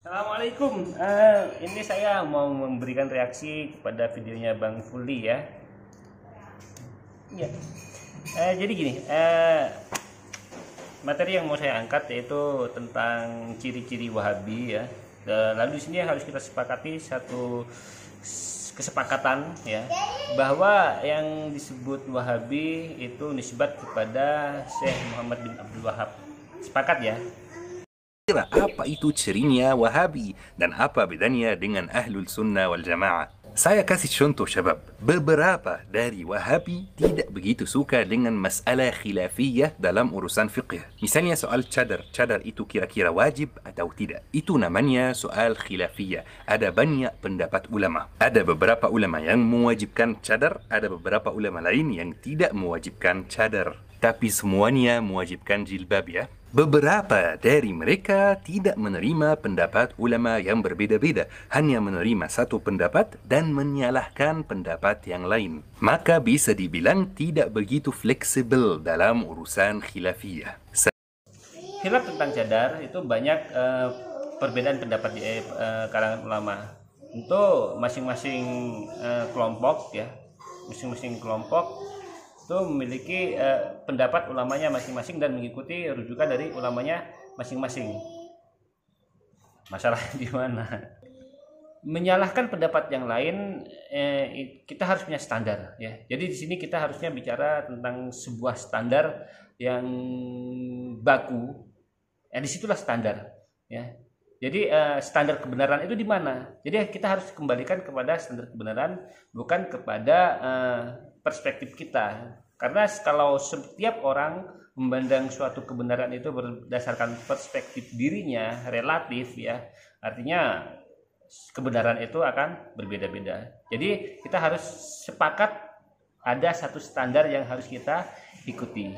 Assalamualaikum. Ini saya mau memberikan reaksi kepada videonya Bang Fuli ya. Ya. Jadi gini, materi yang mau saya angkat yaitu tentang ciri-ciri Wahabi ya. Lalu di sini harus kita sepakati satu kesepakatan ya, bahwa yang disebut Wahabi itu nisbat kepada Syekh Muhammad bin Abdul Wahab. Sepakat ya? Apa itu cirinya Wahabi dan apa bedanya dengan Ahlul Sunnah wal Jamaah? Saya kasih contoh syabab. Beberapa dari Wahabi tidak begitu suka dengan masalah khilafiyah dalam urusan fiqh. Misalnya soal cadar. Cadar itu kira-kira wajib atau tidak. Itu namanya soal khilafiyah. Ada banyak pendapat ulama. Ada beberapa ulama yang mewajibkan cadar, ada beberapa ulama lain yang tidak mewajibkan cadar. Tapi semuanya mewajibkan jilbab ya. Beberapa dari mereka tidak menerima pendapat ulama yang berbeda-beda, hanya menerima satu pendapat dan menyalahkan pendapat yang lain. Maka bisa dibilang tidak begitu fleksibel dalam urusan khilafiyah. Khilaf tentang cadar itu banyak perbedaan pendapat di kalangan ulama. Untuk masing-masing kelompok ya, masing-masing kelompok itu memiliki pendapat ulamanya masing-masing dan mengikuti rujukan dari ulamanya masing-masing. Masalahnya di mana? Menyalahkan pendapat yang lain, kita harus punya standar ya. Jadi di sini kita harusnya bicara tentang sebuah standar yang baku. Disitulah standar ya. Jadi standar kebenaran itu di mana? Jadi kita harus kembalikan kepada standar kebenaran, bukan kepada perspektif kita. Karena kalau setiap orang memandang suatu kebenaran itu berdasarkan perspektif dirinya, relatif ya, artinya kebenaran itu akan berbeda-beda. Jadi kita harus sepakat ada satu standar yang harus kita ikuti.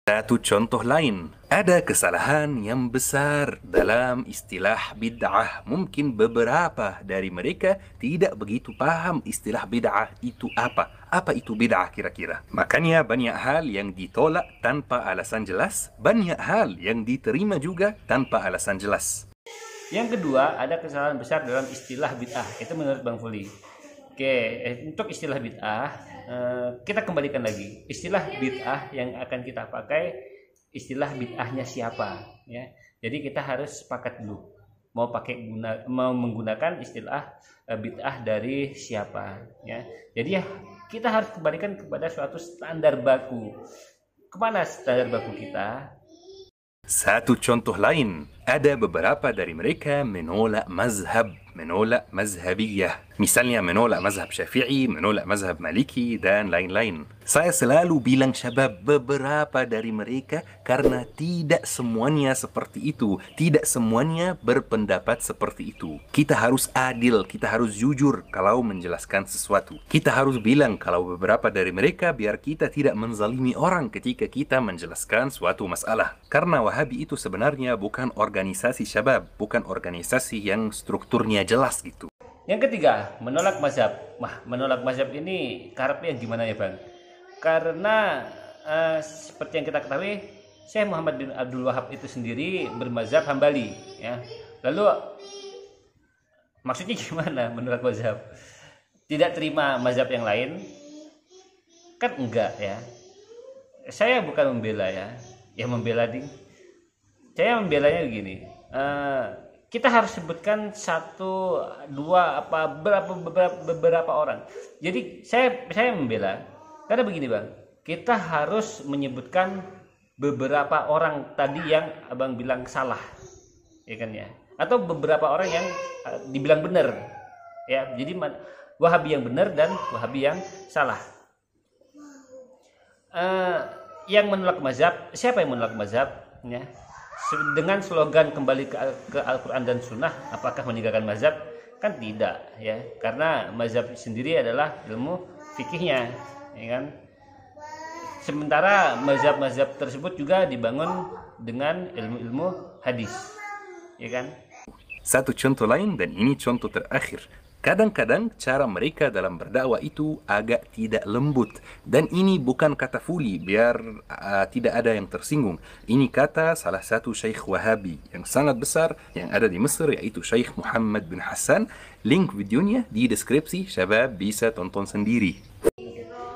Satu contoh lain, ada kesalahan yang besar dalam istilah bid'ah. Mungkin beberapa dari mereka tidak begitu paham istilah bid'ah itu apa. Apa itu bid'ah kira-kira? Makanya banyak hal yang ditolak tanpa alasan jelas, banyak hal yang diterima juga tanpa alasan jelas. Yang kedua, ada kesalahan besar dalam istilah bid'ah. Itu menurut Bang Fuli. Oke, untuk istilah bid'ah, kita kembalikan lagi. Istilah bid'ah yang akan kita pakai, istilah bid'ahnya siapa ya. Jadi kita harus sepakat dulu mau menggunakan istilah bid'ah dari siapa ya. Jadi kita harus kembalikan kepada suatu standar baku. Kemana standar baku kita? Satu contoh lain, ada beberapa dari mereka menolak mazhabiyah. Misalnya menolak mazhab Syafi'i, menolak mazhab Maliki, dan lain-lain. Saya selalu bilang syabab, beberapa dari mereka karena tidak semuanya seperti itu. Tidak semuanya berpendapat seperti itu. Kita harus adil, kita harus jujur kalau menjelaskan sesuatu. Kita harus bilang kalau beberapa dari mereka biar kita tidak menzalimi orang ketika kita menjelaskan suatu masalah. Karena Wahabi itu sebenarnya bukan organisasi syabab, bukan organisasi yang strukturnya jelas gitu. Yang ketiga, menolak mazhab. Menolak mazhab ini karepnya gimana ya Bang? Karena seperti yang kita ketahui, Syekh Muhammad bin Abdul Wahab itu sendiri bermazhab Hambali ya. Lalu maksudnya gimana menolak mazhab? Tidak terima mazhab yang lain? Kan enggak ya. Saya bukan membela ya. Ya membela ding. Saya membelanya begini. Kita harus sebutkan satu, dua, beberapa orang. Jadi saya membela karena begini Bang, kita harus menyebutkan beberapa orang tadi yang Abang bilang salah, ya kan ya, atau beberapa orang yang dibilang benar, ya. Jadi Wahabi yang benar dan Wahabi yang salah. Yang menolak mazhab, siapa yang menolak mazhab? Ya. Dengan slogan kembali ke Al-Quran dan Sunnah, apakah meninggalkan mazhab? Kan tidak ya, karena mazhab sendiri adalah ilmu fikihnya ya kan. Sementara mazhab-mazhab tersebut juga dibangun dengan ilmu-ilmu hadis ya kan. Satu contoh lain, dan ini contoh terakhir. Kadang-kadang cara mereka dalam berdakwah itu agak tidak lembut. Dan ini bukan kata Fuli biar tidak ada yang tersinggung. Ini kata salah satu Syekh Wahabi yang sangat besar yang ada di Mesir, yaitu Syekh Muhammad bin Hassan. Link videonya di deskripsi, syabab bisa tonton sendiri.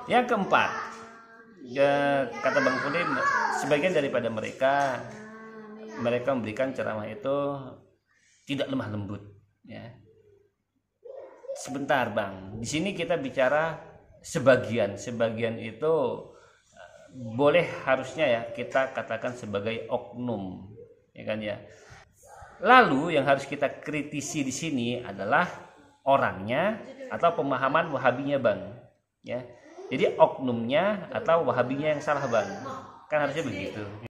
Yang keempat, ya, kata Bang Fuli, sebagian daripada mereka memberikan ceramah itu tidak lemah lembut, ya. Sebentar Bang, di sini kita bicara sebagian itu boleh harusnya ya kita katakan sebagai oknum, ya kan ya. Lalu yang harus kita kritisi di sini adalah orangnya atau pemahaman Wahabinya Bang, ya. Jadi oknumnya atau Wahabinya yang salah Bang, kan harusnya begitu.